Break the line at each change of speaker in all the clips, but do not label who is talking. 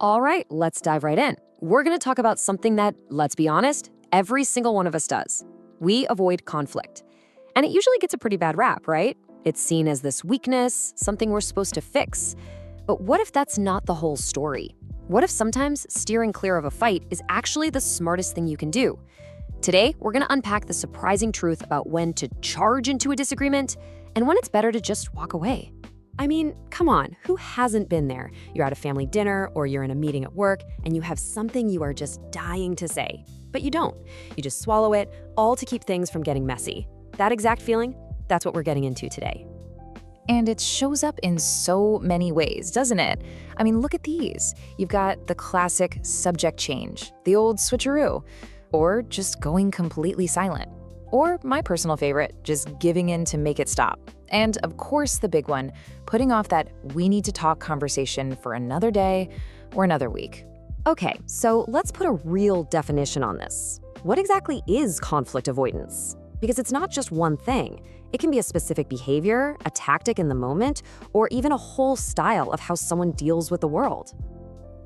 All right, let's dive right in. We're going to talk about something that, let's be honest, every single one of us does. We avoid conflict. And it usually gets a pretty bad rap, right? It's seen as this weakness, something we're supposed to fix. But what if that's not the whole story? What if sometimes steering clear of a fight is actually the smartest thing you can do? Today, we're going to unpack the surprising truth about when to charge into a disagreement and when it's better to just walk away. I mean, come on, who hasn't been there? You're at a family dinner or you're in a meeting at work and you have something you are just dying to say, but you don't. You just swallow it, all to keep things from getting messy. That exact feeling, that's what we're getting into today.
And it shows up in so many ways, doesn't it? I mean, look at these. You've got the classic subject change, the old switcheroo, or just going completely silent. Or my personal favorite, just giving in to make it stop. And of course, the big one, putting off that we need to talk conversation for another day or another week.
Okay, so let's put a real definition on this. What exactly is conflict avoidance? Because it's not just one thing. It can be a specific behavior, a tactic in the moment, or even a whole style of how someone deals with the world.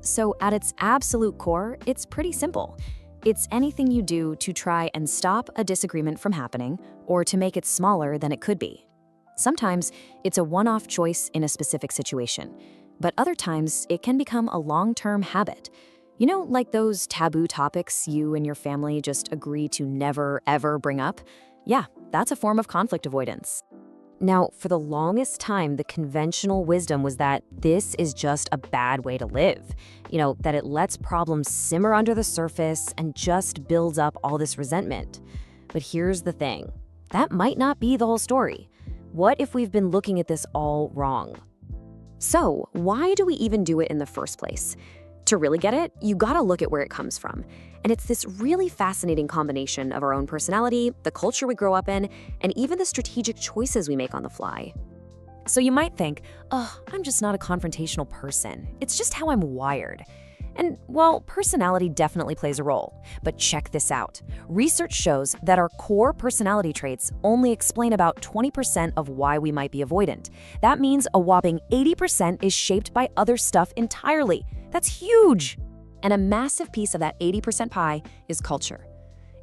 So at its absolute core, it's pretty simple. It's anything you do to try and stop a disagreement from happening or to make it smaller than it could be. Sometimes it's a one-off choice in a specific situation, but other times it can become a long-term habit. You know, like those taboo topics you and your family just agree to never, ever bring up? Yeah, that's a form of conflict avoidance. Now, for the longest time, the conventional wisdom was that this is just a bad way to live. You know, that it lets problems simmer under the surface and just builds up all this resentment. But here's the thing. That might not be the whole story. What if we've been looking at this all wrong? So, why do we even do it in the first place? To really get it, you gotta look at where it comes from. And it's this really fascinating combination of our own personality, the culture we grow up in, and even the strategic choices we make on the fly. So you might think, oh, I'm just not a confrontational person. It's just how I'm wired. And, well, personality definitely plays a role. But check this out. Research shows that our core personality traits only explain about 20% of why we might be avoidant. That means a whopping 80% is shaped by other stuff entirely. That's huge! And a massive piece of that 80% pie is culture.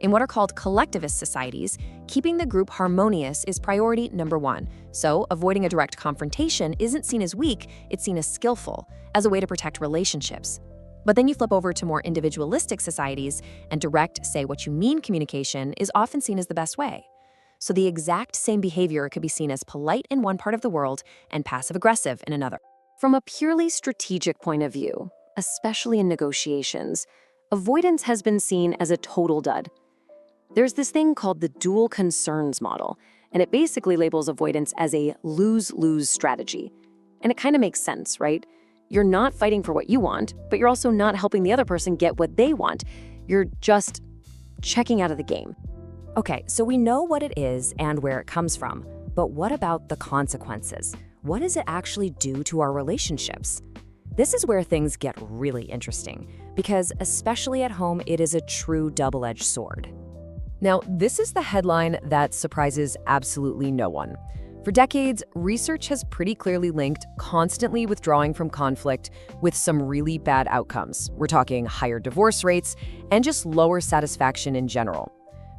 In what are called collectivist societies, keeping the group harmonious is priority number one. So avoiding a direct confrontation isn't seen as weak, it's seen as skillful, as a way to protect relationships. But then you flip over to more individualistic societies, and direct, say what you mean communication is often seen as the best way. So the exact same behavior could be seen as polite in one part of the world and passive-aggressive in another. From a purely strategic point of view, especially in negotiations, avoidance has been seen as a total dud. There's this thing called the dual concerns model, and it basically labels avoidance as a lose-lose strategy. And it kind of makes sense, right? You're not fighting for what you want, but you're also not helping the other person get what they want. You're just checking out of the game. Okay, so we know what it is and where it comes from, but what about the consequences? What does it actually do to our relationships? This is where things get really interesting, because especially at home, it is a true double-edged sword.
Now, this is the headline that surprises absolutely no one. For decades, research has pretty clearly linked constantly withdrawing from conflict with some really bad outcomes. We're talking higher divorce rates and just lower satisfaction in general.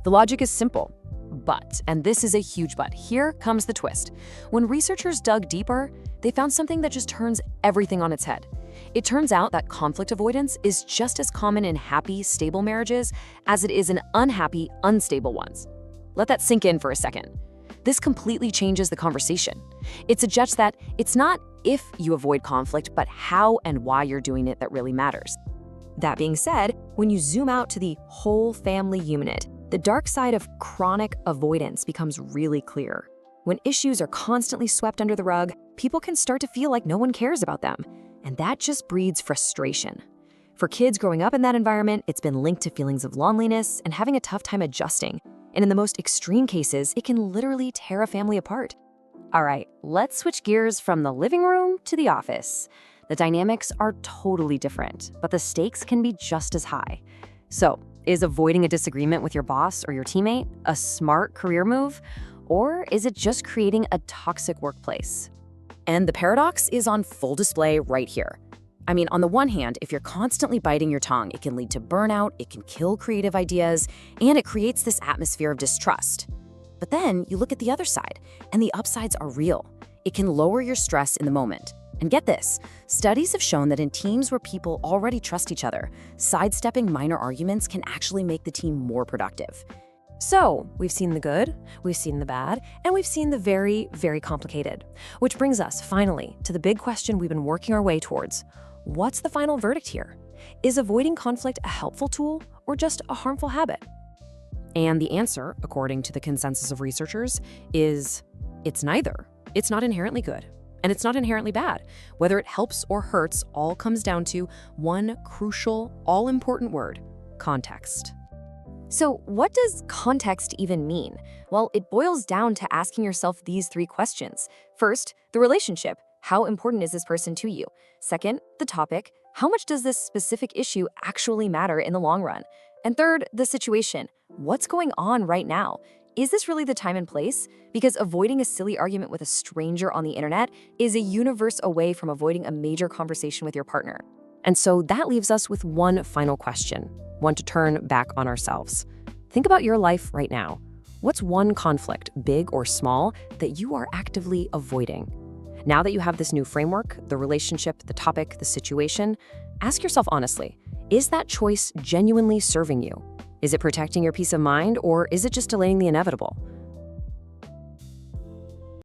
The logic is simple. But, and this is a huge but, here comes the twist. When researchers dug deeper, they found something that just turns everything on its head. It turns out that conflict avoidance is just as common in happy, stable marriages as it is in unhappy, unstable ones. Let that sink in for a second. This completely changes the conversation. It suggests that it's not if you avoid conflict, but how and why you're doing it that really matters. That being said, when you zoom out to the whole family unit, the dark side of chronic avoidance becomes really clear. When issues are constantly swept under the rug, people can start to feel like no one cares about them, and that just breeds frustration. For kids growing up in that environment, it's been linked to feelings of loneliness and having a tough time adjusting. And in the most extreme cases, it can literally tear a family apart. All right, let's switch gears from the living room to the office. The dynamics are totally different, but the stakes can be just as high. So, is avoiding a disagreement with your boss or your teammate a smart career move? Or is it just creating a toxic workplace? And the paradox is on full display right here.
I mean, on the one hand, if you're constantly biting your tongue, it can lead to burnout, it can kill creative ideas, and it creates this atmosphere of distrust. But then you look at the other side, and the upsides are real. It can lower your stress in the moment. And get this, studies have shown that in teams where people already trust each other, sidestepping minor arguments can actually make the team more productive.
So, we've seen the good, we've seen the bad, and we've seen the very, very complicated. Which brings us, finally, to the big question we've been working our way towards. What's the final verdict here? Is avoiding conflict a helpful tool or just a harmful habit? And the answer, according to the consensus of researchers, is it's neither. It's not inherently good, and it's not inherently bad. Whether it helps or hurts all comes down to one crucial, all-important word: context.
So what does context even mean? Well, it boils down to asking yourself these 3 questions. First, the relationship. How important is this person to you? Second, the topic. How much does this specific issue actually matter in the long run? And third, the situation. What's going on right now? Is this really the time and place? Because avoiding a silly argument with a stranger on the internet is a universe away from avoiding a major conversation with your partner.
And so that leaves us with one final question, one to turn back on ourselves. Think about your life right now. What's one conflict, big or small, that you are actively avoiding? Now that you have this new framework, the relationship, the topic, the situation, ask yourself honestly, is that choice genuinely serving you? Is it protecting your peace of mind, or is it just delaying the inevitable?